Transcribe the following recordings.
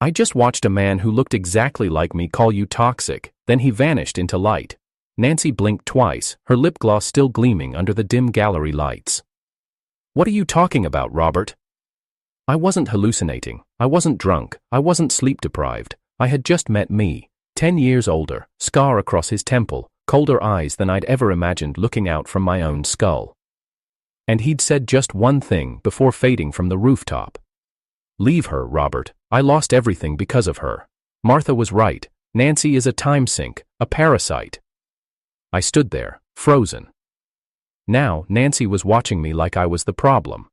I just watched a man who looked exactly like me call you toxic, then he vanished into light. Nancy blinked twice, her lip gloss still gleaming under the dim gallery lights. What are you talking about, Robert? I wasn't hallucinating, I wasn't drunk, I wasn't sleep-deprived. I had just met me, 10 years older, scar across his temple, colder eyes than I'd ever imagined looking out from my own skull. And he'd said just one thing before fading from the rooftop. Leave her, Robert. I lost everything because of her. Martha was right. Nancy is a time sink, a parasite. I stood there, frozen. Now, Nancy was watching me like I was the problem.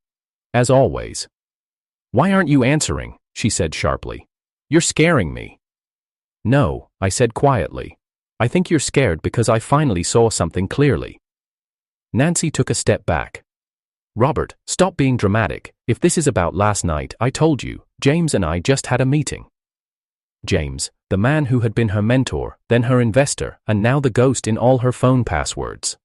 As always. Why aren't you answering? She said sharply. You're scaring me. No, I said quietly. I think you're scared because I finally saw something clearly. Nancy took a step back. Robert, stop being dramatic. If this is about last night, I told you, James and I just had a meeting. James, the man who had been her mentor, then her investor, and now the ghost in all her phone passwords.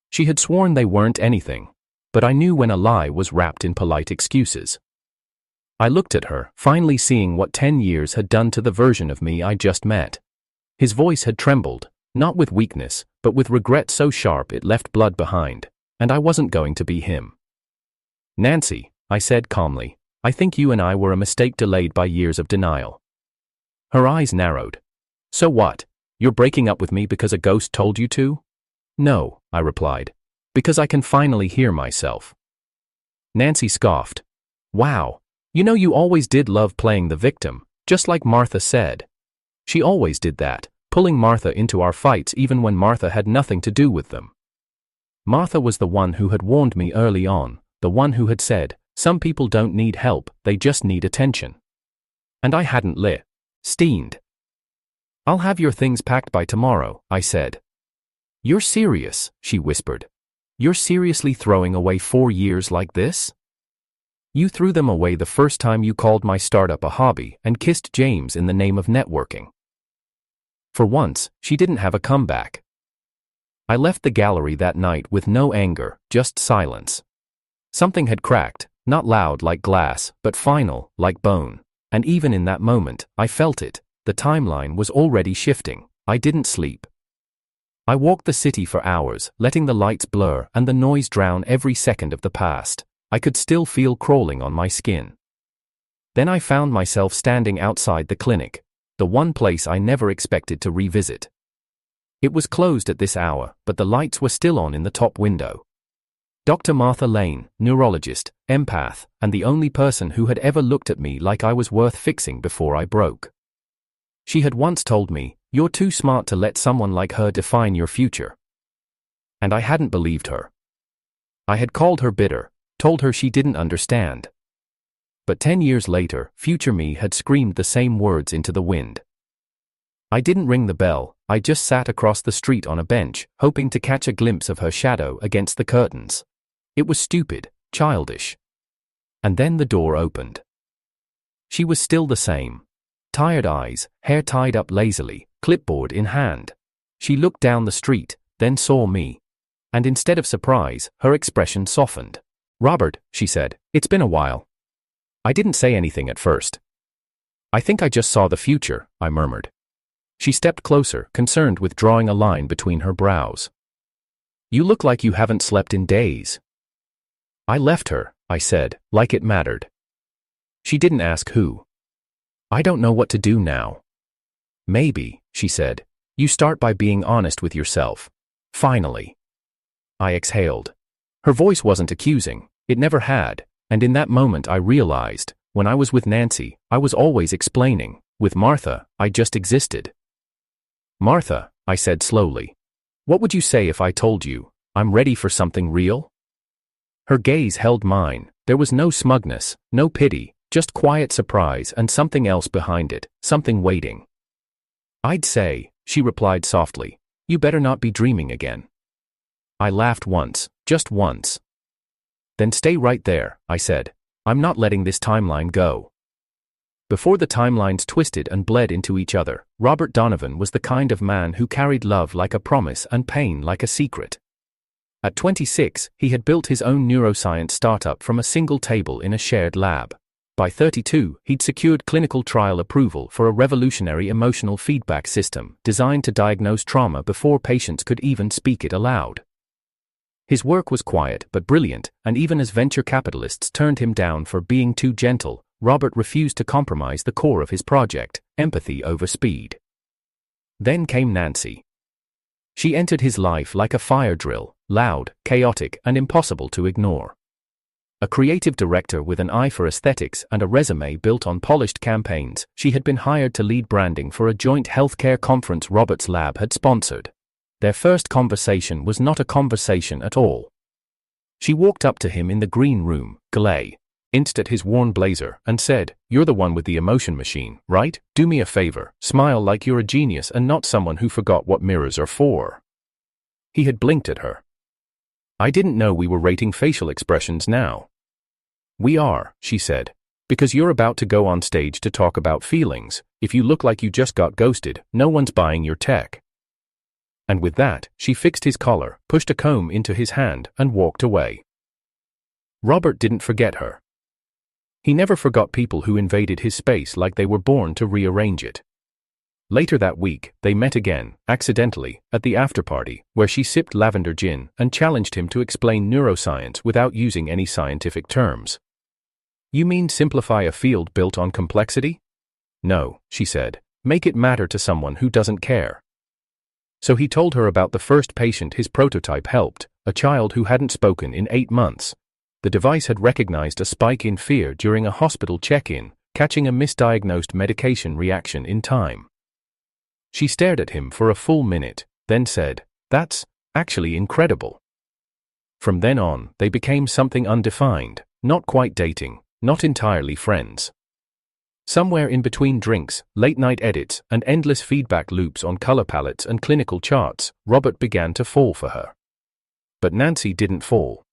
She had sworn they weren't anything, but I knew when a lie was wrapped in polite excuses. I looked at her, finally seeing what 10 years had done to the version of me I just met. His voice had trembled, not with weakness, but with regret so sharp it left blood behind, and I wasn't going to be him. Nancy, I said calmly, I think you and I were a mistake delayed by years of denial. Her eyes narrowed. So what? You're breaking up with me because a ghost told you to? No, I replied. Because I can finally hear myself. Nancy scoffed. Wow. You know you always did love playing the victim, just like Martha said. She always did that, pulling Martha into our fights even when Martha had nothing to do with them. Martha was the one who had warned me early on, the one who had said, some people don't need help, they just need attention. And I hadn't listened. I'll have your things packed by tomorrow, I said. You're serious, she whispered. You're seriously throwing away 4 years like this? You threw them away the first time you called my startup a hobby and kissed James in the name of networking. For once, she didn't have a comeback. I left the gallery that night with no anger, just silence. Something had cracked, not loud like glass, but final, like bone. And even in that moment, I felt it. The timeline was already shifting. I didn't sleep. I walked the city for hours, letting the lights blur and the noise drown every second of the past. I could still feel crawling on my skin. Then I found myself standing outside the clinic, the one place I never expected to revisit. It was closed at this hour, but the lights were still on in the top window. Dr. Martha Lane, neurologist, empath, and the only person who had ever looked at me like I was worth fixing before I broke. She had once told me, "You're too smart to let someone like her define your future." And I hadn't believed her. I had called her bitter, told her she didn't understand. But 10 years later, future me had screamed the same words into the wind. I didn't ring the bell, I just sat across the street on a bench, hoping to catch a glimpse of her shadow against the curtains. It was stupid, childish. And then the door opened. She was still the same. Tired eyes, hair tied up lazily, clipboard in hand. She looked down the street, then saw me. And instead of surprise, her expression softened. "Robert," she said, "it's been a while." I didn't say anything at first. "I think I just saw the future," I murmured. She stepped closer, concerned with drawing a line between her brows. "You look like you haven't slept in days." "I left her," I said, like it mattered. She didn't ask who. "I don't know what to do now." "Maybe," she said, "you start by being honest with yourself. Finally." I exhaled. Her voice wasn't accusing, it never had, and in that moment I realized, when I was with Nancy, I was always explaining. With Martha, I just existed. "Martha," I said slowly, "what would you say if I told you, I'm ready for something real?" Her gaze held mine. There was no smugness, no pity, just quiet surprise and something else behind it, something waiting. "I'd say," she replied softly, "you better not be dreaming again." I laughed once, just once. "Then stay right there," I said. "I'm not letting this timeline go." Before the timelines twisted and bled into each other, Robert Donovan was the kind of man who carried love like a promise and pain like a secret. At 26, he had built his own neuroscience startup from a single table in a shared lab. By 32, he'd secured clinical trial approval for a revolutionary emotional feedback system designed to diagnose trauma before patients could even speak it aloud. His work was quiet but brilliant, and even as venture capitalists turned him down for being too gentle, Robert refused to compromise the core of his project: empathy over speed. Then came Nancy. She entered his life like a fire drill, loud, chaotic, and impossible to ignore. A creative director with an eye for aesthetics and a resume built on polished campaigns, she had been hired to lead branding for a joint healthcare conference Robert's lab had sponsored. Their first conversation was not a conversation at all. She walked up to him in the green room, glanced at his worn blazer, and said, "You're the one with the emotion machine, right? Do me a favor, smile like you're a genius and not someone who forgot what mirrors are for." He had blinked at her. "I didn't know we were rating facial expressions now." "We are," she said. "Because you're about to go on stage to talk about feelings. If you look like you just got ghosted, no one's buying your tech." And with that, she fixed his collar, pushed a comb into his hand, and walked away. Robert didn't forget her. He never forgot people who invaded his space like they were born to rearrange it. Later that week, they met again, accidentally, at the after-party, where she sipped lavender gin and challenged him to explain neuroscience without using any scientific terms. "You mean simplify a field built on complexity?" "No," she said. "Make it matter to someone who doesn't care." So he told her about the first patient his prototype helped, a child who hadn't spoken in 8 months. The device had recognized a spike in fear during a hospital check-in, catching a misdiagnosed medication reaction in time. She stared at him for a full minute, then said, "That's actually incredible." From then on, they became something undefined, not quite dating, not entirely friends. Somewhere in between drinks, late-night edits, and endless feedback loops on color palettes and clinical charts, Robert began to fall for her. But Nancy didn't fall.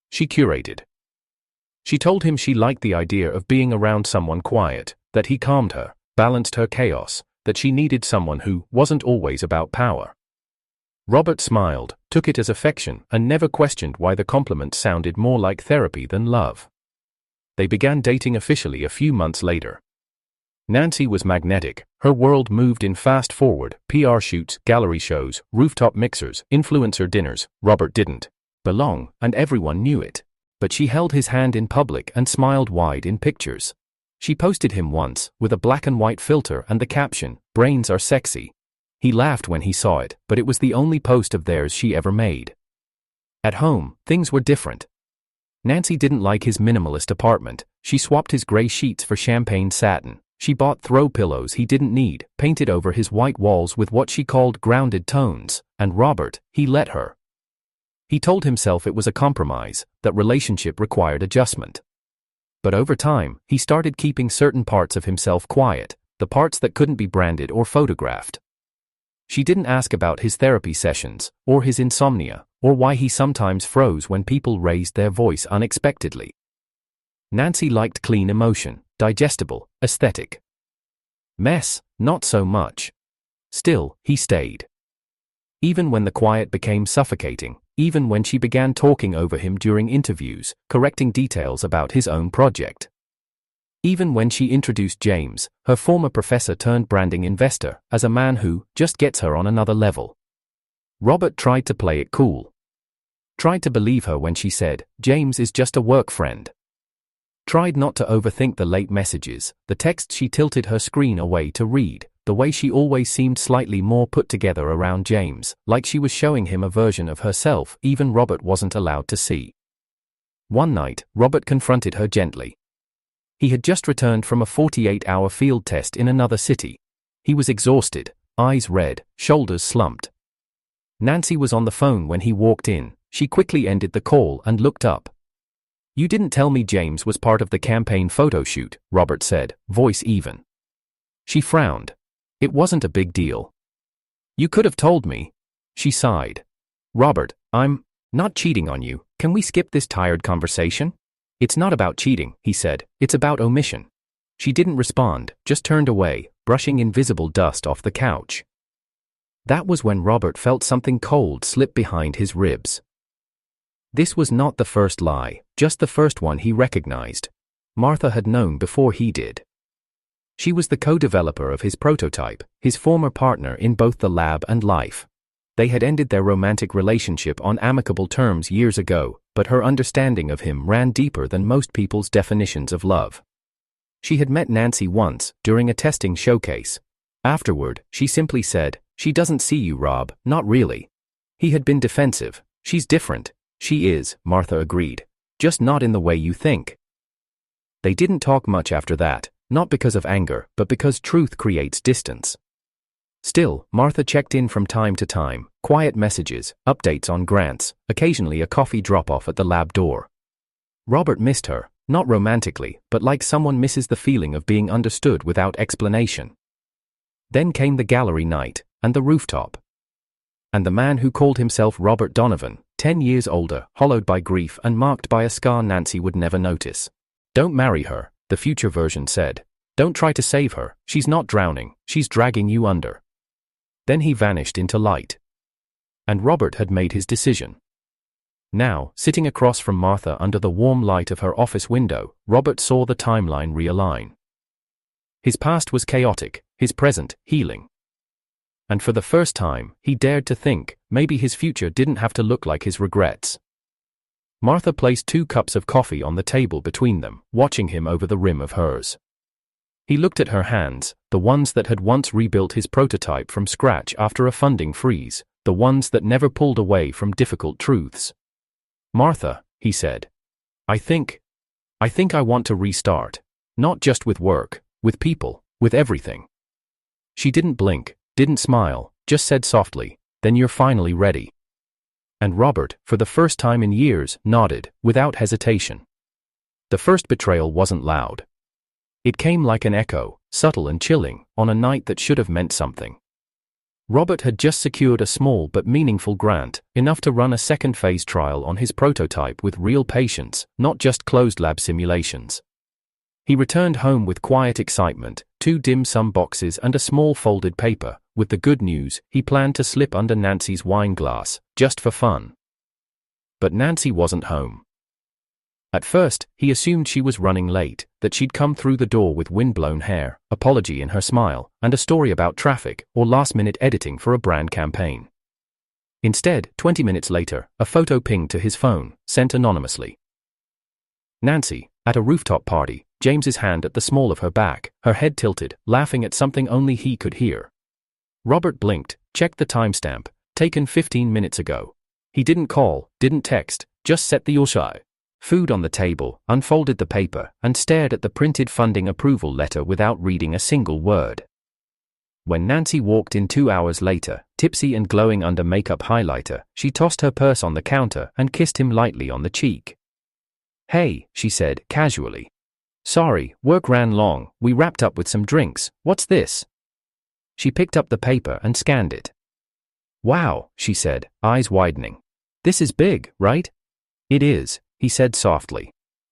She curated. She told him she liked the idea of being around someone quiet, that he calmed her, balanced her chaos, that she needed someone who wasn't always about power. Robert smiled, took it as affection, and never questioned why the compliment sounded more like therapy than love. They began dating officially a few months later. Nancy was magnetic. Her world moved in fast-forward: PR shoots, gallery shows, rooftop mixers, influencer dinners. Robert didn't belong, and everyone knew it. But she held his hand in public and smiled wide in pictures. She posted him once, with a black and white filter and the caption, "Brains are sexy." He laughed when he saw it, but it was the only post of theirs she ever made. At home, things were different. Nancy didn't like his minimalist apartment. She swapped his gray sheets for champagne satin. She bought throw pillows he didn't need, painted over his white walls with what she called grounded tones, and Robert, he let her. He told himself it was a compromise, that relationship required adjustment. But over time, he started keeping certain parts of himself quiet, the parts that couldn't be branded or photographed. She didn't ask about his therapy sessions, or his insomnia, or why he sometimes froze when people raised their voice unexpectedly. Nancy liked clean emotion, digestible, aesthetic. Mess, not so much. Still, he stayed. Even when the quiet became suffocating, even when she began talking over him during interviews, correcting details about his own project. Even when she introduced James, her former professor turned branding investor, as a man who just gets her on another level. Robert tried to play it cool. Tried to believe her when she said, "James is just a work friend." Tried not to overthink the late messages, the texts she tilted her screen away to read, the way she always seemed slightly more put together around James, like she was showing him a version of herself even Robert wasn't allowed to see. One night, Robert confronted her gently. He had just returned from a 48-hour field test in another city. He was exhausted, eyes red, shoulders slumped. Nancy was on the phone when he walked in. She quickly ended the call and looked up. "You didn't tell me James was part of the campaign photo shoot," Robert said, voice even. She frowned. "It wasn't a big deal." "You could have told me." She sighed. "Robert, I'm not cheating on you. Can we skip this tired conversation?" "It's not about cheating," he said. "It's about omission." She didn't respond, just turned away, brushing invisible dust off the couch. That was when Robert felt something cold slip behind his ribs. This was not the first lie, just the first one he recognized. Martha had known before he did. She was the co-developer of his prototype, his former partner in both the lab and life. They had ended their romantic relationship on amicable terms years ago, but her understanding of him ran deeper than most people's definitions of love. She had met Nancy once, during a testing showcase. Afterward, she simply said, "She doesn't see you, Rob, not really." He had been defensive. "She's different." "She is," Martha agreed. "Just not in the way you think." They didn't talk much after that, not because of anger, but because truth creates distance. Still, Martha checked in from time to time, quiet messages, updates on grants, occasionally a coffee drop-off at the lab door. Robert missed her, not romantically, but like someone misses the feeling of being understood without explanation. Then came the gallery night, and the rooftop. And the man who called himself Robert Donovan, 10 years older, hollowed by grief and marked by a scar Nancy would never notice. "Don't marry her," the future version said. "Don't try to save her, she's not drowning, she's dragging you under." Then he vanished into light. And Robert had made his decision. Now, sitting across from Martha under the warm light of her office window, Robert saw the timeline realign. His past was chaotic, his present, healing. And for the first time, he dared to think, maybe his future didn't have to look like his regrets. Martha placed 2 cups of coffee on the table between them, watching him over the rim of hers. He looked at her hands, the ones that had once rebuilt his prototype from scratch after a funding freeze, the ones that never pulled away from difficult truths. "Martha," he said, I think I want to restart. Not just with work, with people, with everything." She didn't blink, didn't smile, just said softly, "Then you're finally ready." And Robert, for the first time in years, nodded, without hesitation. The first betrayal wasn't loud. It came like an echo, subtle and chilling, on a night that should have meant something. Robert had just secured a small but meaningful grant, enough to run a second-phase trial on his prototype with real patients, not just closed lab simulations. He returned home with quiet excitement, 2 dim sum boxes and a small folded paper, with the good news he planned to slip under Nancy's wine glass, just for fun. But Nancy wasn't home. At first, he assumed she was running late, that she'd come through the door with windblown hair, apology in her smile, and a story about traffic or last-minute editing for a brand campaign. Instead, 20 minutes later, a photo pinged to his phone, sent anonymously. Nancy, at a rooftop party, James's hand at the small of her back, her head tilted, laughing at something only he could hear. Robert blinked, checked the timestamp, taken 15 minutes ago. He didn't call, didn't text, just set the Yoshai. Food on the table, unfolded the paper, and stared at the printed funding approval letter without reading a single word. When Nancy walked in 2 hours later, tipsy and glowing under makeup highlighter, she tossed her purse on the counter and kissed him lightly on the cheek. "Hey," she said, casually. "Sorry, work ran long, we wrapped up with some drinks, what's this?" She picked up the paper and scanned it. "Wow," she said, eyes widening. "This is big, right?" "It is," he said softly.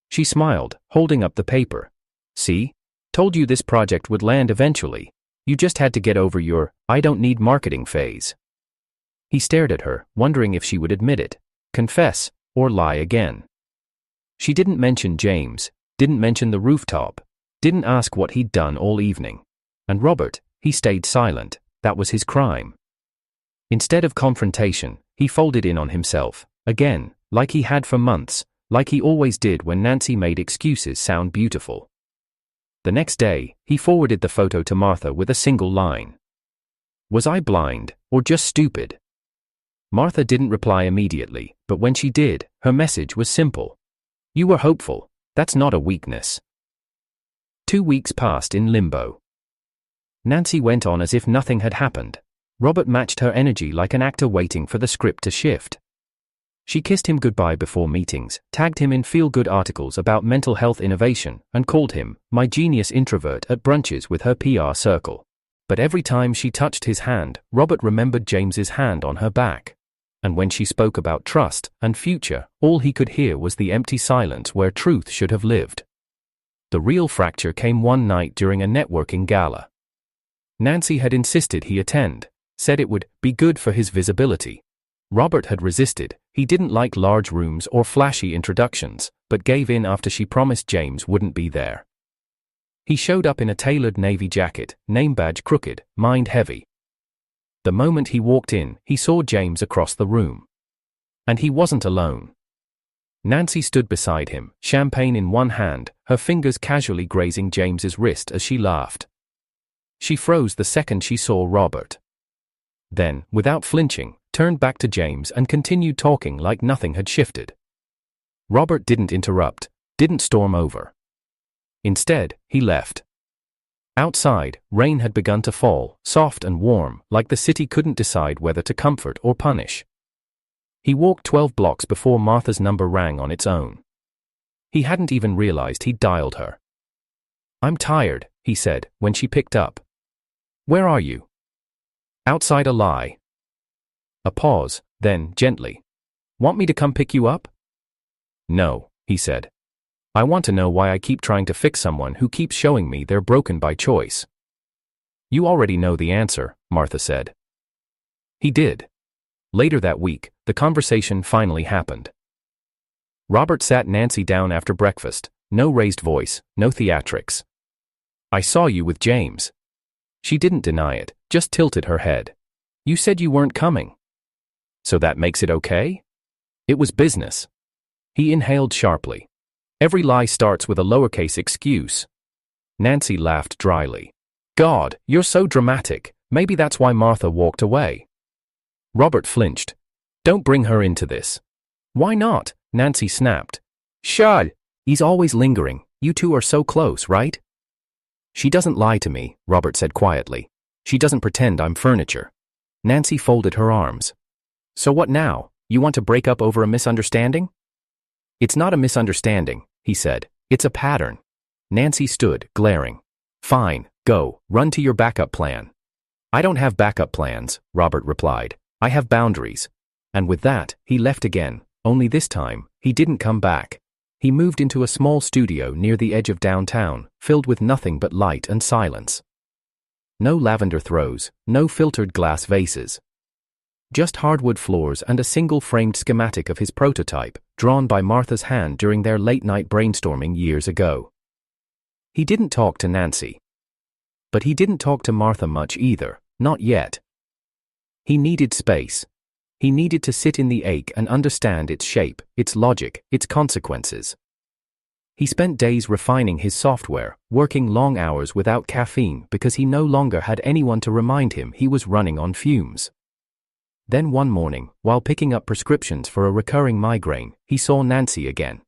She smiled, holding up the paper. "See? Told you this project would land eventually. You just had to get over your, I don't need marketing phase." He stared at her, wondering if she would admit it, confess, or lie again. She didn't mention James, didn't mention the rooftop, didn't ask what he'd done all evening. And Robert, he stayed silent, that was his crime. Instead of confrontation, he folded in on himself, again, like he had for months, like he always did when Nancy made excuses sound beautiful. The next day, he forwarded the photo to Martha with a single line. "Was I blind, or just stupid?" Martha didn't reply immediately, but when she did, her message was simple. "You were hopeful, that's not a weakness." 2 weeks passed in limbo. Nancy went on as if nothing had happened. Robert matched her energy like an actor waiting for the script to shift. She kissed him goodbye before meetings, tagged him in feel-good articles about mental health innovation, and called him, my genius introvert at brunches with her PR circle. But every time she touched his hand, Robert remembered James's hand on her back. And when she spoke about trust and future, all he could hear was the empty silence where truth should have lived. The real fracture came one night during a networking gala. Nancy had insisted he attend, said it would be good for his visibility. Robert had resisted, He didn't like large rooms or flashy introductions, but gave in after she promised James wouldn't be there. He showed up in a tailored navy jacket, name badge crooked, mind heavy. The moment he walked in, he saw James across the room. And he wasn't alone. Nancy stood beside him, champagne in one hand, her fingers casually grazing James's wrist as she laughed. She froze the second she saw Robert. Then, without flinching, turned back to James and continued talking like nothing had shifted. Robert didn't interrupt, didn't storm over. Instead, he left. Outside, rain had begun to fall, soft and warm, like the city couldn't decide whether to comfort or punish. He walked 12 blocks before Martha's number rang on its own. He hadn't even realized he'd dialed her. "I'm tired," he said, when she picked up. "Where are you?" "Outside a lie." A pause, then, gently. "Want me to come pick you up?" "No," he said. "I want to know why I keep trying to fix someone who keeps showing me they're broken by choice." "You already know the answer," Martha said. He did. Later that week, the conversation finally happened. Robert sat Nancy down after breakfast, no raised voice, no theatrics. "I saw you with James." She didn't deny it, just tilted her head. "You said you weren't coming." "So that makes it okay?" "It was business." He inhaled sharply. "Every lie starts with a lowercase excuse." Nancy laughed dryly. "God, you're so dramatic. Maybe that's why Martha walked away." Robert flinched. "Don't bring her into this." "Why not?" Nancy snapped. "Shut. He's always lingering. You two are so close, right?" "She doesn't lie to me," Robert said quietly. "She doesn't pretend I'm furniture." Nancy folded her arms. "So what now? You want to break up over a misunderstanding?" "It's not a misunderstanding," he said. "It's a pattern." Nancy stood, glaring. "Fine, go, run to your backup plan." "I don't have backup plans," Robert replied. "I have boundaries." And with that, he left again, only this time, he didn't come back. He moved into a small studio near the edge of downtown, filled with nothing but light and silence. No lavender throws, no filtered glass vases. Just hardwood floors and a single framed schematic of his prototype, drawn by Martha's hand during their late-night brainstorming years ago. He didn't talk to Nancy. But he didn't talk to Martha much either, not yet. He needed space. He needed to sit in the ache and understand its shape, its logic, its consequences. He spent days refining his software, working long hours without caffeine because he no longer had anyone to remind him he was running on fumes. Then one morning, while picking up prescriptions for a recurring migraine, he saw Nancy again.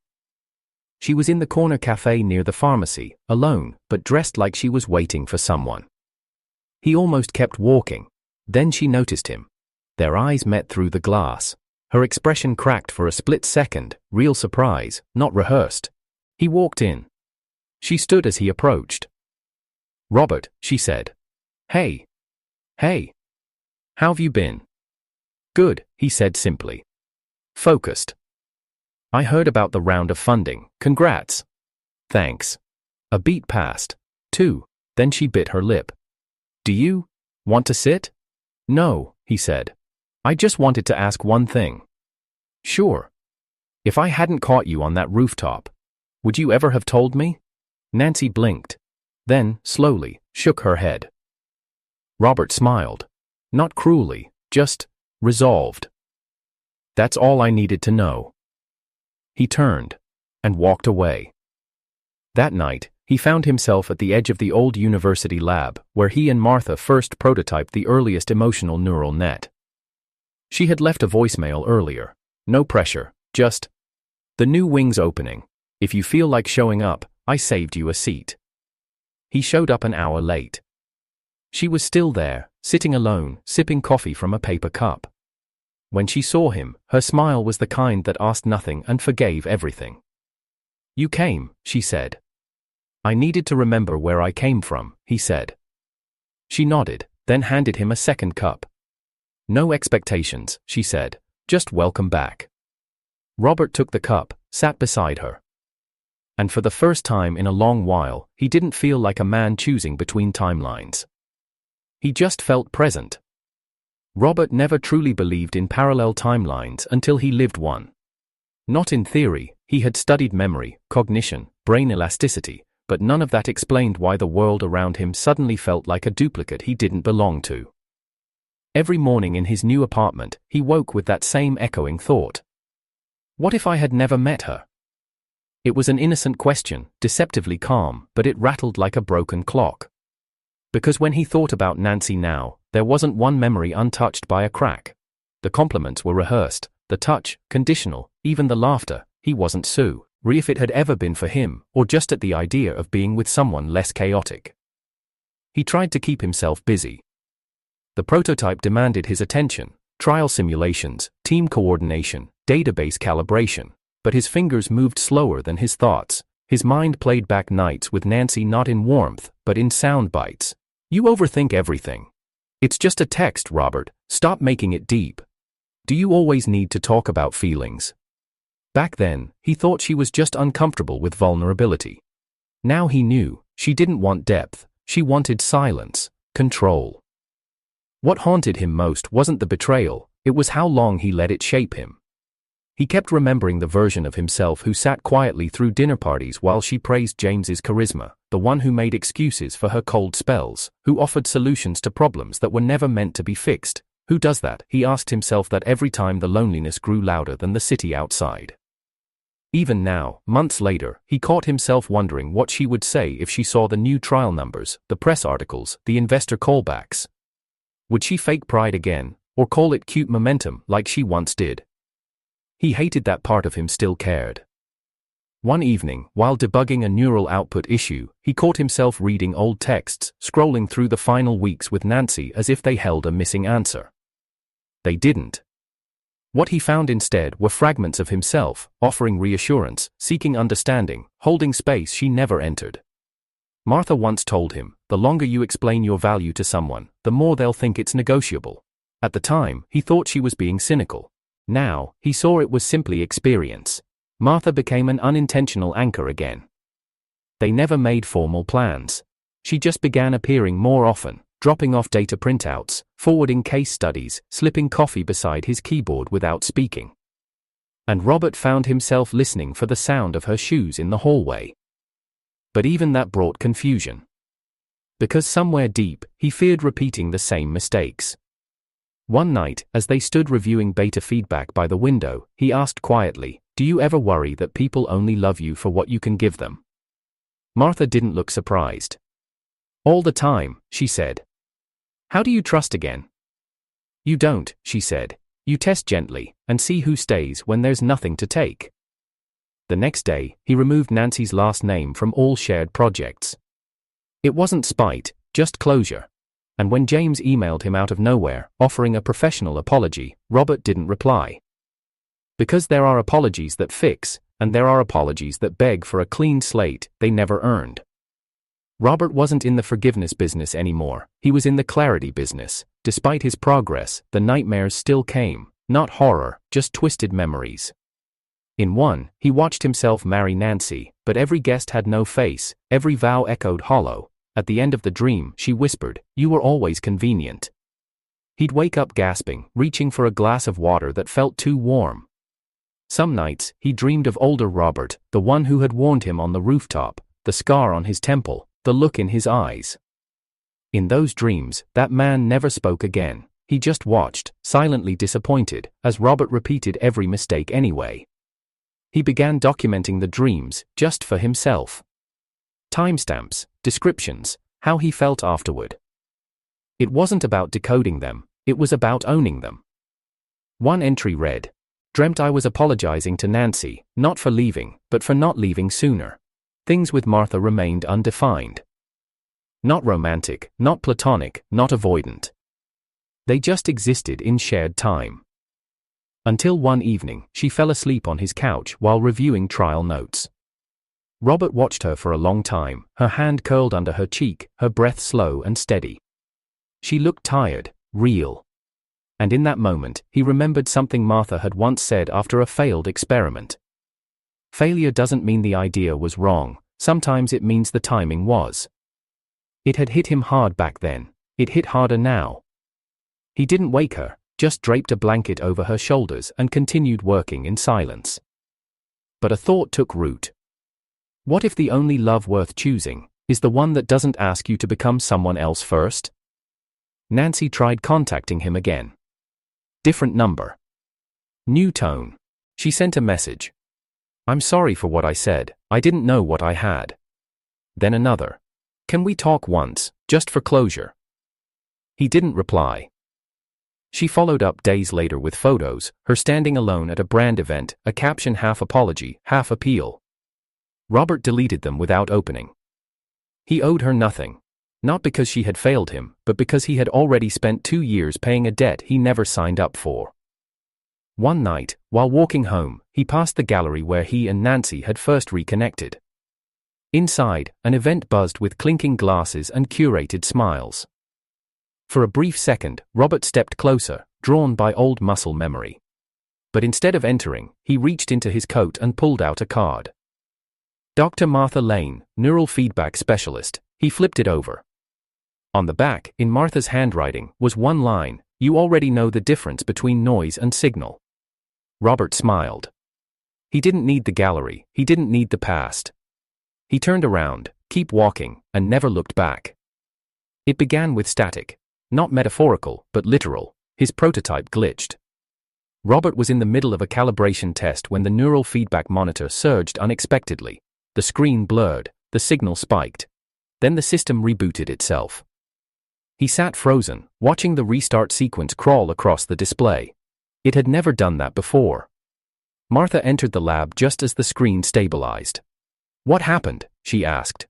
She was in the corner cafe near the pharmacy, alone, but dressed like she was waiting for someone. He almost kept walking. Then she noticed him. Their eyes met through the glass. Her expression cracked for a split second, real surprise, not rehearsed. He walked in. She stood as he approached. "Robert," she said. "Hey. Hey. How've you been?" "Good," he said simply. Focused. "I heard about the round of funding. Congrats." "Thanks." A beat passed. 2. Then she bit her lip. "Do you want to sit?" "No," he said. "I just wanted to ask one thing." "Sure. If I hadn't caught you on that rooftop, would you ever have told me?" Nancy blinked. Then, slowly, shook her head. Robert smiled. Not cruelly, just resolved. "That's all I needed to know." He turned and walked away. That night, he found himself at the edge of the old university lab, where he and Martha first prototyped the earliest emotional neural net. She had left a voicemail earlier. No pressure, just, "The new wing's opening. If you feel like showing up, I saved you a seat." He showed up an hour late. She was still there, sitting alone, sipping coffee from a paper cup. When she saw him, her smile was the kind that asked nothing and forgave everything. "You came," she said. "I needed to remember where I came from," he said. She nodded, then handed him a second cup. "No expectations," she said, "just welcome back." Robert took the cup, sat beside her. And for the first time in a long while, he didn't feel like a man choosing between timelines. He just felt present. Robert never truly believed in parallel timelines until he lived one. Not in theory, he had studied memory, cognition, brain elasticity, but none of that explained why the world around him suddenly felt like a duplicate he didn't belong to. Every morning in his new apartment, he woke with that same echoing thought. What if I had never met her? It was an innocent question, deceptively calm, but it rattled like a broken clock. Because when he thought about Nancy now, there wasn't one memory untouched by a crack. The compliments were rehearsed, the touch, conditional, even the laughter. He wasn't sorry if it had ever been for him, or just at the idea of being with someone less chaotic. He tried to keep himself busy. The prototype demanded his attention, trial simulations, team coordination, database calibration, but his fingers moved slower than his thoughts. His mind played back nights with Nancy not in warmth, but in sound bites. You overthink everything. It's just a text, Robert. Stop making it deep. Do you always need to talk about feelings? Back then, he thought she was just uncomfortable with vulnerability. Now he knew, she didn't want depth, she wanted silence, control. What haunted him most wasn't the betrayal, it was how long he let it shape him. He kept remembering the version of himself who sat quietly through dinner parties while she praised James's charisma, the one who made excuses for her cold spells, who offered solutions to problems that were never meant to be fixed. Who does that? He asked himself that every time the loneliness grew louder than the city outside. Even now, months later, he caught himself wondering what she would say if she saw the new trial numbers, the press articles, the investor callbacks. Would she fake pride again, or call it cute momentum like she once did? He hated that part of him still cared. One evening, while debugging a neural output issue, he caught himself reading old texts, scrolling through the final weeks with Nancy as if they held a missing answer. They didn't. What he found instead were fragments of himself, offering reassurance, seeking understanding, holding space she never entered. Martha once told him, the longer you explain your value to someone, the more they'll think it's negotiable. At the time, he thought she was being cynical. Now, he saw it was simply experience. Martha became an unintentional anchor again. They never made formal plans. She just began appearing more often, dropping off data printouts, forwarding case studies, slipping coffee beside his keyboard without speaking. And Robert found himself listening for the sound of her shoes in the hallway. But even that brought confusion. Because somewhere deep, he feared repeating the same mistakes. One night, as they stood reviewing beta feedback by the window, he asked quietly, "Do you ever worry that people only love you for what you can give them?" Martha didn't look surprised. "All the time," she said. "How do you trust again?" "You don't," she said. "You test gently, and see who stays when there's nothing to take." The next day, he removed Nancy's last name from all shared projects. It wasn't spite, just closure. And when James emailed him out of nowhere, offering a professional apology, Robert didn't reply. Because there are apologies that fix, and there are apologies that beg for a clean slate they never earned. Robert wasn't in the forgiveness business anymore, he was in the clarity business. Despite his progress, the nightmares still came, not horror, just twisted memories. In one, he watched himself marry Nancy, but every guest had no face, every vow echoed hollow. At the end of the dream, she whispered, "You were always convenient." He'd wake up gasping, reaching for a glass of water that felt too warm. Some nights, he dreamed of older Robert, the one who had warned him on the rooftop, the scar on his temple, the look in his eyes. In those dreams, that man never spoke again. He just watched, silently disappointed, as Robert repeated every mistake anyway. He began documenting the dreams, just for himself. Timestamps, descriptions, how he felt afterward. It wasn't about decoding them, it was about owning them. One entry read, "Dreamt I was apologizing to Nancy, not for leaving, but for not leaving sooner. Things with Martha remained undefined. Not romantic, not platonic, not avoidant. They just existed in shared time." Until one evening, she fell asleep on his couch while reviewing trial notes. Robert watched her for a long time, her hand curled under her cheek, her breath slow and steady. She looked tired, real. And in that moment, he remembered something Martha had once said after a failed experiment. Failure doesn't mean the idea was wrong, sometimes it means the timing was. It had hit him hard back then, it hit harder now. He didn't wake her, just draped a blanket over her shoulders and continued working in silence. But a thought took root. What if the only love worth choosing is the one that doesn't ask you to become someone else first? Nancy tried contacting him again. Different number. New tone. She sent a message. I'm sorry for what I said, I didn't know what I had. Then another. Can we talk once, just for closure? He didn't reply. She followed up days later with photos, her standing alone at a brand event, a caption half apology, half appeal. Robert deleted them without opening. He owed her nothing. Not because she had failed him, but because he had already spent 2 years paying a debt he never signed up for. One night, while walking home, he passed the gallery where he and Nancy had first reconnected. Inside, an event buzzed with clinking glasses and curated smiles. For a brief second, Robert stepped closer, drawn by old muscle memory. But instead of entering, he reached into his coat and pulled out a card. Dr. Martha Lane, neural feedback specialist. He flipped it over. On the back, in Martha's handwriting, was one line: you already know the difference between noise and signal. Robert smiled. He didn't need the gallery, he didn't need the past. He turned around, keep walking, and never looked back. It began with static. Not metaphorical, but literal. His prototype glitched. Robert was in the middle of a calibration test when the neural feedback monitor surged unexpectedly. The screen blurred, the signal spiked. Then the system rebooted itself. He sat frozen, watching the restart sequence crawl across the display. It had never done that before. Martha entered the lab just as the screen stabilized. What happened? She asked.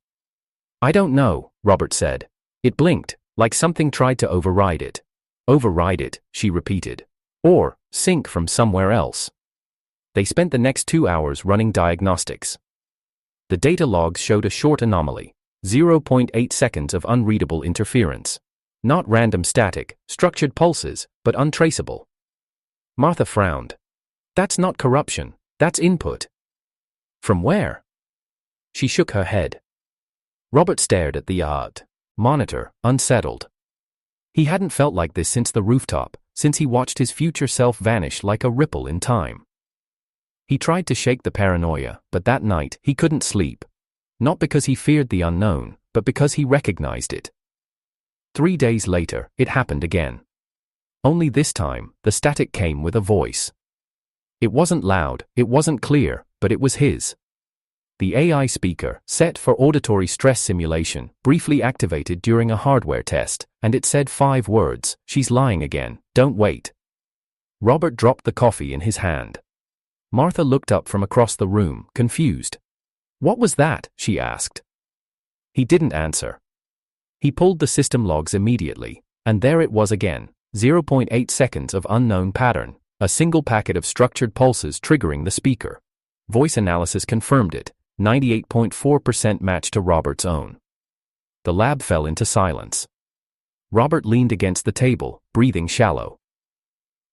I don't know, Robert said. It blinked, like something tried to override it. Override it, she repeated. Or sync from somewhere else. They spent the next 2 hours running diagnostics. The data logs showed a short anomaly. 0.8 seconds of unreadable interference. Not random static, structured pulses, but untraceable. Martha frowned. That's not corruption, that's input. From where? She shook her head. Robert stared at the monitor, unsettled. He hadn't felt like this since the rooftop, since he watched his future self vanish like a ripple in time. He tried to shake the paranoia, but that night he couldn't sleep. Not because he feared the unknown, but because he recognized it. 3 days later, it happened again. Only this time, the static came with a voice. It wasn't loud, it wasn't clear, but it was his. The AI speaker, set for auditory stress simulation, briefly activated during a hardware test, and it said 5 words: she's lying again, don't wait. Robert dropped the coffee in his hand. Martha looked up from across the room, confused. What was that? She asked. He didn't answer. He pulled the system logs immediately, and there it was again, 0.8 seconds of unknown pattern, a single packet of structured pulses triggering the speaker. Voice analysis confirmed it, 98.4% match to Robert's own. The lab fell into silence. Robert leaned against the table, breathing shallow.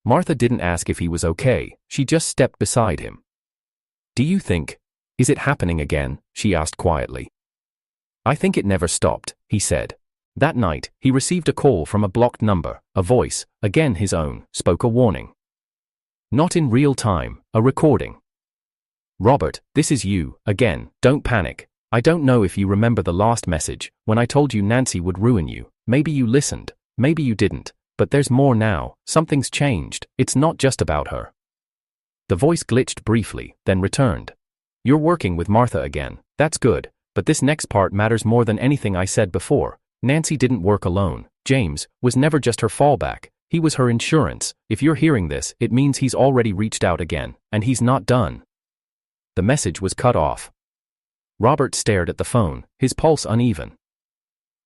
Martha didn't ask if he was okay, she just stepped beside him. Do you think? Is it happening again? She asked quietly. I think it never stopped, he said. That night, he received a call from a blocked number. A voice, again his own, spoke a warning. Not in real time, a recording. Robert, this is you, again, don't panic. I don't know if you remember the last message, when I told you Nancy would ruin you. Maybe you listened, maybe you didn't, but there's more now, something's changed, it's not just about her. The voice glitched briefly, then returned. You're working with Martha again, that's good, but this next part matters more than anything I said before. Nancy didn't work alone. James was never just her fallback, he was her insurance. If you're hearing this, it means he's already reached out again, and he's not done. The message was cut off. Robert stared at the phone, his pulse uneven.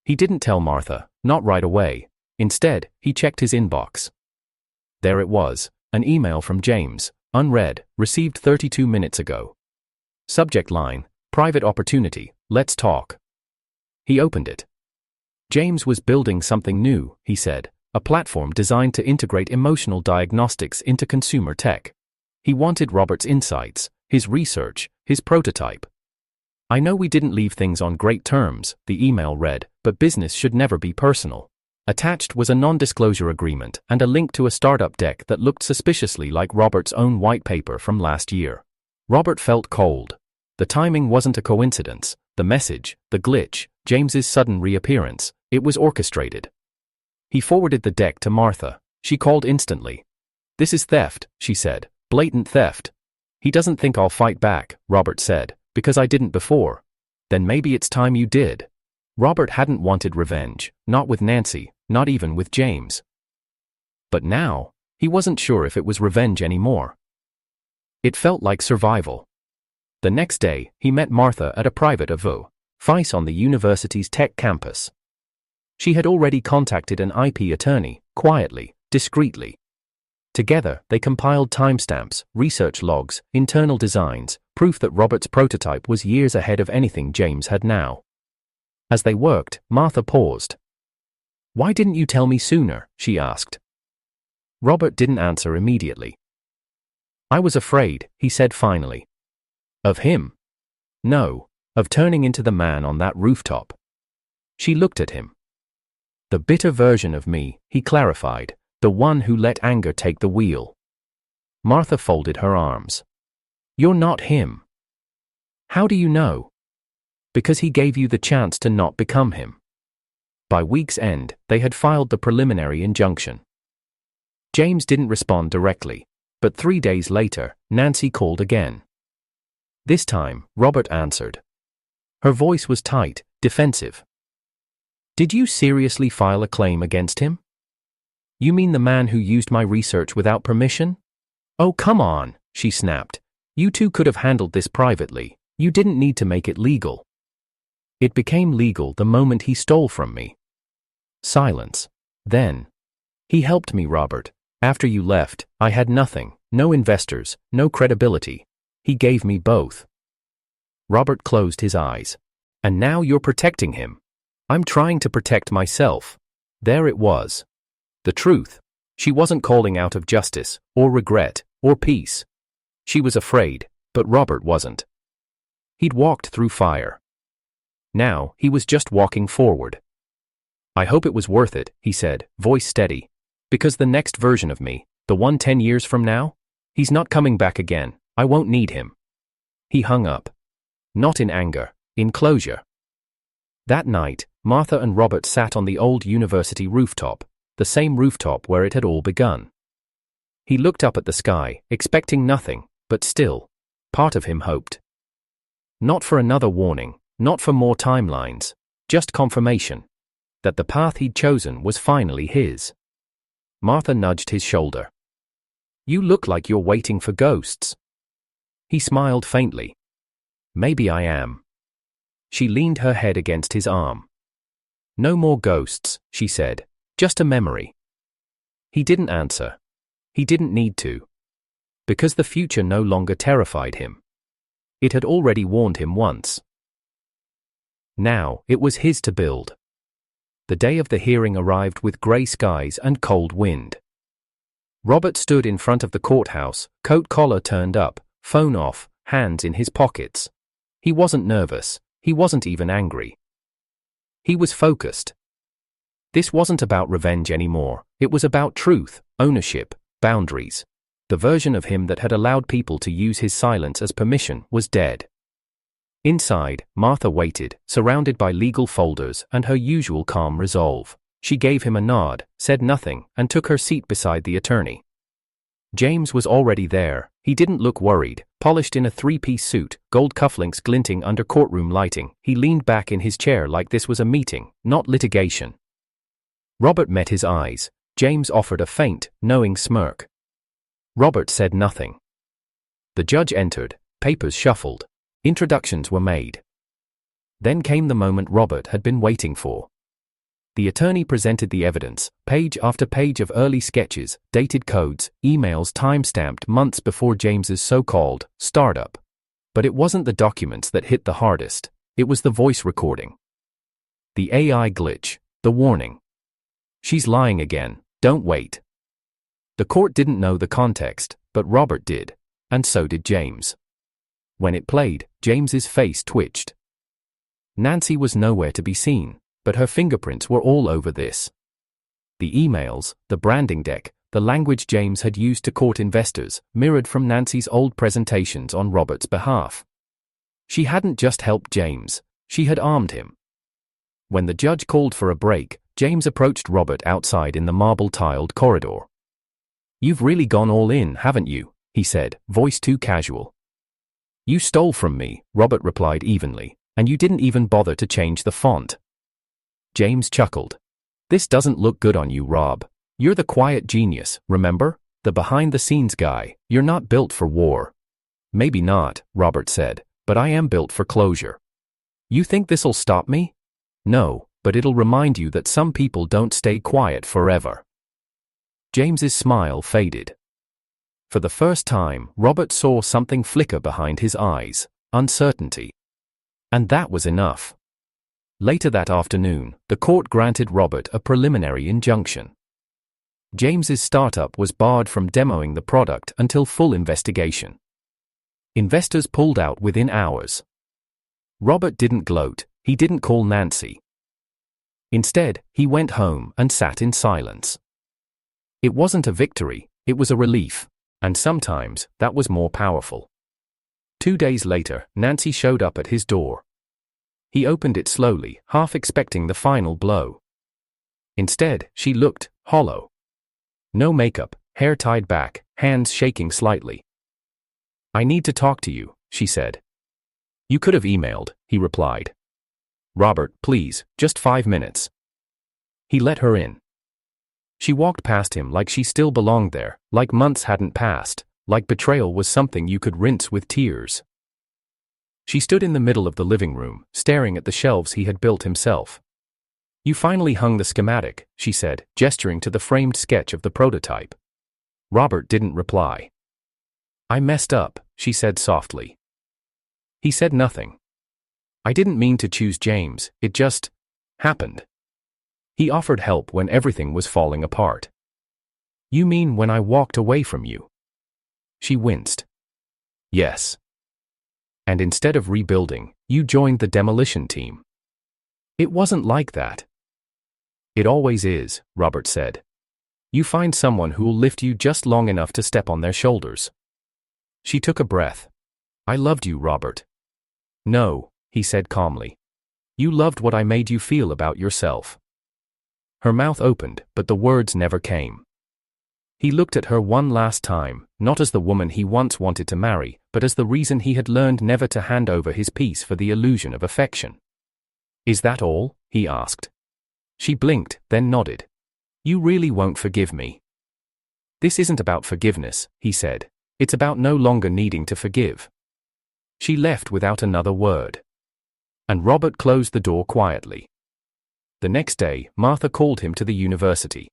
He didn't tell Martha, not right away. Instead, he checked his inbox. There it was, an email from James, unread, received 32 minutes ago. Subject line, private opportunity, let's talk. He opened it. James was building something new, he said, a platform designed to integrate emotional diagnostics into consumer tech. He wanted Robert's insights, his research, his prototype. I know we didn't leave things on great terms, the email read, but business should never be personal. Attached was a non-disclosure agreement and a link to a startup deck that looked suspiciously like Robert's own white paper from last year. Robert felt cold. The timing wasn't a coincidence. The message, the glitch, James's sudden reappearance, it was orchestrated. He forwarded the deck to Martha. She called instantly. "This is theft," she said. "Blatant theft." "He doesn't think I'll fight back," Robert said, "because I didn't before." "Then maybe it's time you did." Robert hadn't wanted revenge, not with Nancy, not even with James. But now, he wasn't sure if it was revenge anymore. It felt like survival. The next day, he met Martha at a private FICE on the university's tech campus. She had already contacted an IP attorney, quietly, discreetly. Together, they compiled timestamps, research logs, internal designs, proof that Robert's prototype was years ahead of anything James had now. As they worked, Martha paused. "Why didn't you tell me sooner?" she asked. Robert didn't answer immediately. "I was afraid," he said finally. "Of him?" "No, of turning into the man on that rooftop." She looked at him. "The bitter version of me," he clarified, "the one who let anger take the wheel." Martha folded her arms. "You're not him." "How do you know?" "Because he gave you the chance to not become him." By week's end, they had filed the preliminary injunction. James didn't respond directly, but 3 days later, Nancy called again. This time, Robert answered. Her voice was tight, defensive. "Did you seriously file a claim against him? You mean the man who used my research without permission?" "Oh, come on," she snapped. "You two could have handled this privately. You didn't need to make it legal." "It became legal the moment he stole from me." Silence. Then. "He helped me, Robert. After you left, I had nothing, no investors, no credibility. He gave me both." Robert closed his eyes. "And now you're protecting him." "I'm trying to protect myself." There it was. The truth. She wasn't calling out of justice, or regret, or peace. She was afraid, but Robert wasn't. He'd walked through fire. Now, he was just walking forward. "I hope it was worth it," he said, voice steady. "Because the next version of me, the one 10 years from now, he's not coming back again. I won't need him." He hung up. Not in anger, in closure. That night, Martha and Robert sat on the old university rooftop, the same rooftop where it had all begun. He looked up at the sky, expecting nothing, but still, part of him hoped. Not for another warning, not for more timelines, just confirmation that the path he'd chosen was finally his. Martha nudged his shoulder. "You look like you're waiting for ghosts." He smiled faintly. "Maybe I am." She leaned her head against his arm. "No more ghosts," she said. "Just a memory." He didn't answer. He didn't need to. Because the future no longer terrified him. It had already warned him once. Now, it was his to build. The day of the hearing arrived with grey skies and cold wind. Robert stood in front of the courthouse, coat collar turned up, phone off, hands in his pockets. He wasn't nervous. He wasn't even angry. He was focused. This wasn't about revenge anymore. It was about truth, ownership, boundaries. The version of him that had allowed people to use his silence as permission was dead. Inside, Martha waited, surrounded by legal folders and her usual calm resolve. She gave him a nod, said nothing, and took her seat beside the attorney. James was already there. He didn't look worried, polished in a three-piece suit, gold cufflinks glinting under courtroom lighting. He leaned back in his chair like this was a meeting, not litigation. Robert met his eyes. James offered a faint, knowing smirk. Robert said nothing. The judge entered, papers shuffled. Introductions were made. Then came the moment Robert had been waiting for. The attorney presented the evidence, page after page of early sketches, dated codes, emails time-stamped months before James's so-called startup. But it wasn't the documents that hit the hardest, it was the voice recording. The AI glitch, the warning. "She's lying again, don't wait." The court didn't know the context, but Robert did, and so did James. When it played, James's face twitched. Nancy was nowhere to be seen, but her fingerprints were all over this. The emails, the branding deck, the language James had used to court investors, mirrored from Nancy's old presentations on Robert's behalf. She hadn't just helped James, she had armed him. When the judge called for a break, James approached Robert outside in the marble-tiled corridor. "You've really gone all in, haven't you?" he said, voice too casual. "You stole from me," Robert replied evenly, "and you didn't even bother to change the font." James chuckled. "This doesn't look good on you, Rob. You're the quiet genius, remember? The behind-the-scenes guy. You're not built for war." "Maybe not," Robert said, "but I am built for closure." "You think this'll stop me?" "No, but it'll remind you that some people don't stay quiet forever." James's smile faded. For the first time, Robert saw something flicker behind his eyes: uncertainty. And that was enough. Later that afternoon, the court granted Robert a preliminary injunction. James's startup was barred from demoing the product until full investigation. Investors pulled out within hours. Robert didn't gloat, he didn't call Nancy. Instead, he went home and sat in silence. It wasn't a victory, it was a relief, and sometimes that was more powerful. 2 days later, Nancy showed up at his door. He opened it slowly, half expecting the final blow. Instead, she looked hollow. No makeup, hair tied back, hands shaking slightly. "I need to talk to you," she said. "You could have emailed," he replied. "Robert, please, just 5 minutes." He let her in. She walked past him like she still belonged there, like months hadn't passed, like betrayal was something you could rinse with tears. She stood in the middle of the living room, staring at the shelves he had built himself. "You finally hung the schematic," she said, gesturing to the framed sketch of the prototype. Robert didn't reply. "I messed up," she said softly. He said nothing. "I didn't mean to choose James, it just happened. He offered help when everything was falling apart." "You mean when I walked away from you?" She winced. "Yes. And instead of rebuilding, you joined the demolition team." "It wasn't like that." "It always is," Robert said. "You find someone who'll lift you just long enough to step on their shoulders." She took a breath. "I loved you, Robert." "No," he said calmly. "You loved what I made you feel about yourself." Her mouth opened, but the words never came. He looked at her one last time, not as the woman he once wanted to marry, but as the reason he had learned never to hand over his peace for the illusion of affection. "Is that all?" he asked. She blinked, then nodded. "You really won't forgive me." "This isn't about forgiveness," he said. "It's about no longer needing to forgive." She left without another word. And Robert closed the door quietly. The next day, Martha called him to the university.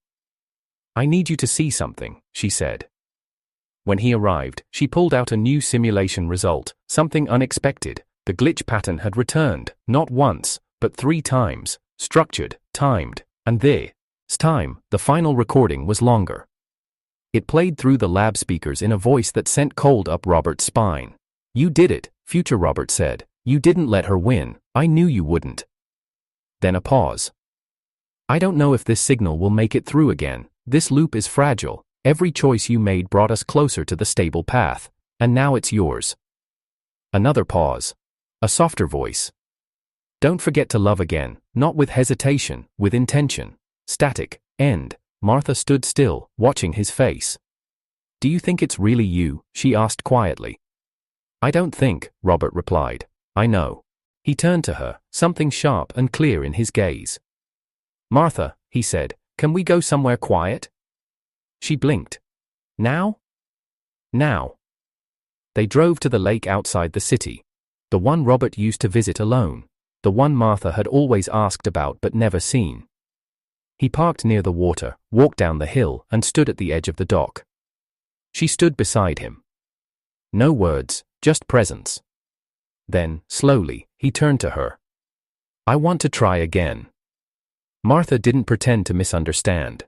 "I need you to see something," she said. When he arrived, she pulled out a new simulation result, something unexpected. The glitch pattern had returned, not once, but 3 times, structured, timed, and this time, the final recording was longer. It played through the lab speakers in a voice that sent cold up Robert's spine. "You did it," future Robert said. "You didn't let her win. I knew you wouldn't." Then a pause. "I don't know if this signal will make it through again. This loop is fragile. Every choice you made brought us closer to the stable path, and now it's yours." Another pause. A softer voice. "Don't forget to love again, not with hesitation, with intention." Static. End. Martha stood still, watching his face. "Do you think it's really you?" she asked quietly. "I don't think," Robert replied. "I know." He turned to her, something sharp and clear in his gaze. "Martha," he said, "can we go somewhere quiet?" She blinked. "Now?" "Now." They drove to the lake outside the city. The one Robert used to visit alone. The one Martha had always asked about but never seen. He parked near the water, walked down the hill, and stood at the edge of the dock. She stood beside him. No words, just presence. Then, slowly, he turned to her. "I want to try again." Martha didn't pretend to misunderstand.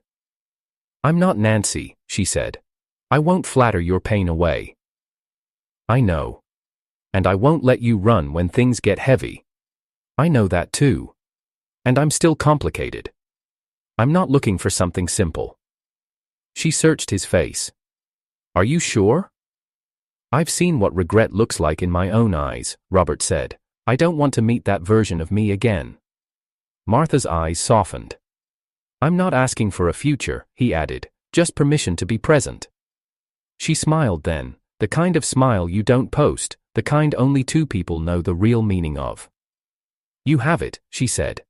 "I'm not Nancy," she said. "I won't flatter your pain away." "I know. And I won't let you run when things get heavy." "I know that too. And I'm still complicated." I'm not looking for something simple. She searched his face. Are you sure? I've seen what regret looks like in my own eyes, Robert said. I don't want to meet that version of me again. Martha's eyes softened. I'm not asking for a future, he added, just permission to be present. She smiled then, the kind of smile you don't post, the kind only two people know the real meaning of. You have it, she said.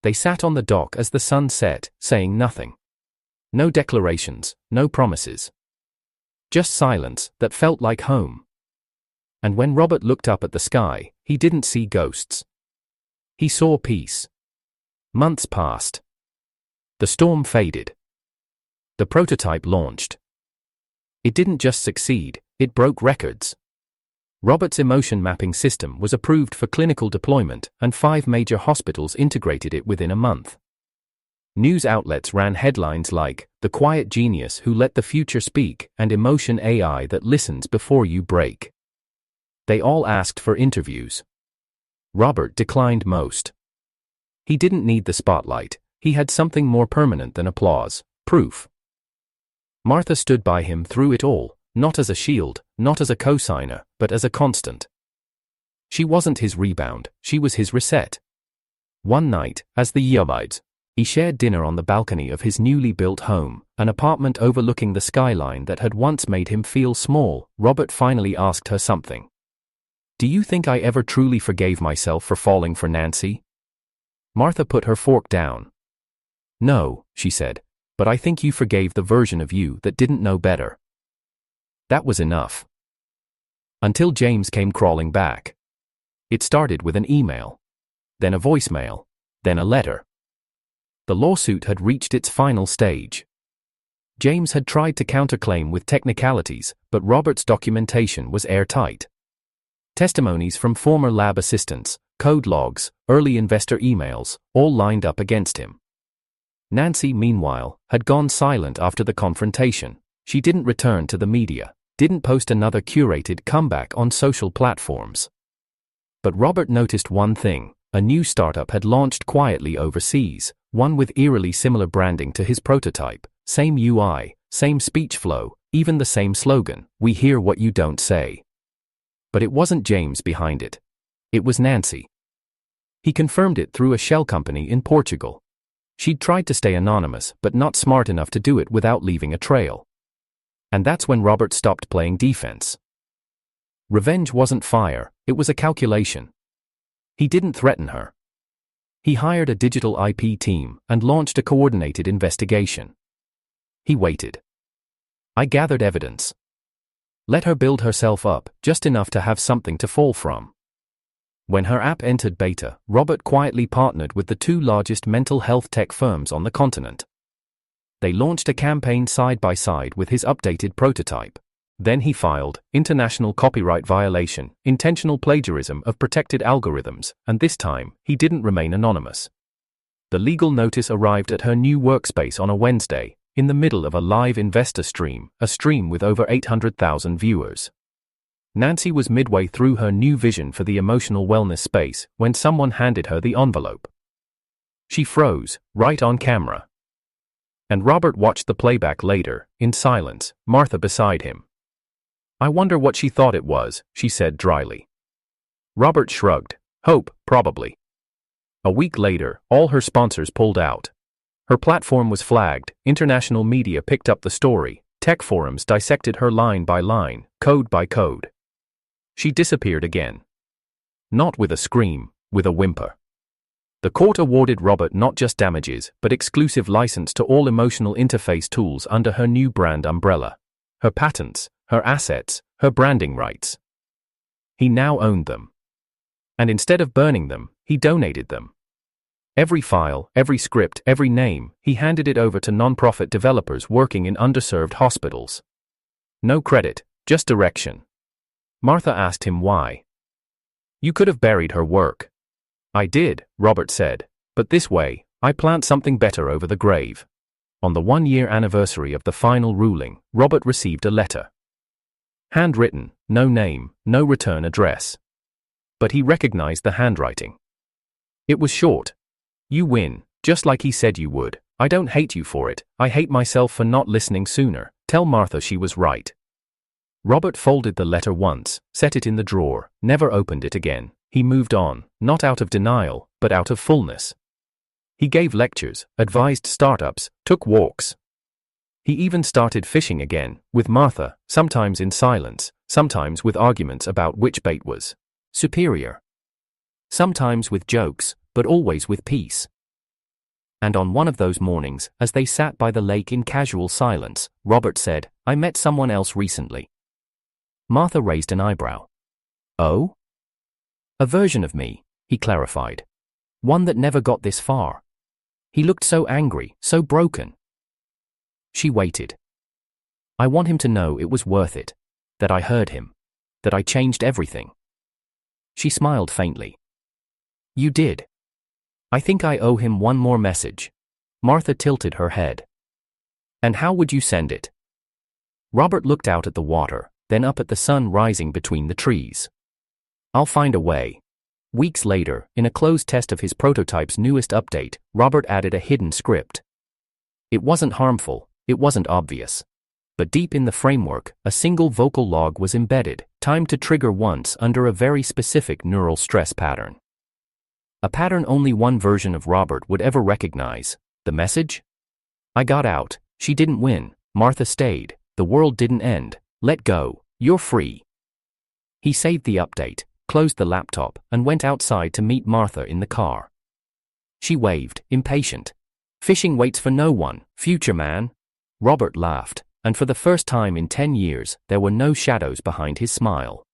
They sat on the dock as the sun set, saying nothing. No declarations, no promises. Just silence that felt like home. And when Robert looked up at the sky, he didn't see ghosts. He saw peace. Months passed. The storm faded. The prototype launched. It didn't just succeed, it broke records. Robert's emotion mapping system was approved for clinical deployment, and 5 major hospitals integrated it within a month. News outlets ran headlines like, "The Quiet Genius Who Let the Future Speak," and "Emotion AI That Listens Before You Break." They all asked for interviews. Robert declined most. He didn't need the spotlight, he had something more permanent than applause, proof. Martha stood by him through it all, not as a shield, not as a cosigner, but as a constant. She wasn't his rebound, she was his reset. One night, as the year died, he shared dinner on the balcony of his newly built home, an apartment overlooking the skyline that had once made him feel small. Robert finally asked her something. Do you think I ever truly forgave myself for falling for Nancy? Martha put her fork down. No, she said, but I think you forgave the version of you that didn't know better. That was enough. Until James came crawling back. It started with an email. Then a voicemail. Then a letter. The lawsuit had reached its final stage. James had tried to counterclaim with technicalities, but Robert's documentation was airtight. Testimonies from former lab assistants, code logs, early investor emails, all lined up against him. Nancy, meanwhile, had gone silent after the confrontation. She didn't return to the media, didn't post another curated comeback on social platforms. But Robert noticed one thing: a new startup had launched quietly overseas, one with eerily similar branding to his prototype, same UI, same speech flow, even the same slogan, "We hear what you don't say." But it wasn't James behind it. It was Nancy. He confirmed it through a shell company in Portugal. She'd tried to stay anonymous, but not smart enough to do it without leaving a trail. And that's when Robert stopped playing defense. Revenge wasn't fire, it was a calculation. He didn't threaten her. He hired a digital IP team and launched a coordinated investigation. He waited. I gathered evidence. Let her build herself up, just enough to have something to fall from. When her app entered beta, Robert quietly partnered with the 2 largest mental health tech firms on the continent. They launched a campaign side by side with his updated prototype. Then he filed international copyright violation, intentional plagiarism of protected algorithms, and this time, he didn't remain anonymous. The legal notice arrived at her new workspace on a Wednesday, in the middle of a live investor stream, a stream with over 800,000 viewers. Nancy was midway through her new vision for the emotional wellness space when someone handed her the envelope. She froze, right on camera. And Robert watched the playback later, in silence, Martha beside him. I wonder what she thought it was, she said dryly. Robert shrugged. Hope, probably. A week later, all her sponsors pulled out. Her platform was flagged, international media picked up the story, tech forums dissected her line by line, code by code. She disappeared again. Not with a scream, with a whimper. The court awarded Robert not just damages, but exclusive license to all emotional interface tools under her new brand umbrella. Her patents, her assets, her branding rights. He now owned them. And instead of burning them, he donated them. Every file, every script, every name, he handed it over to non-profit developers working in underserved hospitals. No credit, just direction. Martha asked him why. You could have buried her work. I did, Robert said, but this way, I plant something better over the grave. On the 1-year anniversary of the final ruling, Robert received a letter. Handwritten, no name, no return address. But he recognized the handwriting. It was short. You win, just like he said you would, I don't hate you for it, I hate myself for not listening sooner. Tell Martha she was right. Robert folded the letter once, set it in the drawer, never opened it again. He moved on, not out of denial, but out of fullness. He gave lectures, advised startups, took walks. He even started fishing again, with Martha, sometimes in silence, sometimes with arguments about which bait was superior. Sometimes with jokes, but always with peace. And on one of those mornings, as they sat by the lake in casual silence, Robert said, I met someone else recently. Martha raised an eyebrow. Oh? A version of me, he clarified. One that never got this far. He looked so angry, so broken. She waited. I want him to know it was worth it. That I heard him. That I changed everything. She smiled faintly. You did. I think I owe him one more message. Martha tilted her head. And how would you send it? Robert looked out at the water, then up at the sun rising between the trees. I'll find a way. Weeks later, in a closed test of his prototype's newest update, Robert added a hidden script. It wasn't harmful, it wasn't obvious. But deep in the framework, a single vocal log was embedded, timed to trigger once under a very specific neural stress pattern. A pattern only one version of Robert would ever recognize. The message? I got out, she didn't win, Martha stayed, the world didn't end, let go, you're free. He saved the update, closed the laptop, and went outside to meet Martha in the car. She waved, impatient. Fishing waits for no one, future man. Robert laughed, and for the first time in 10 years, there were no shadows behind his smile.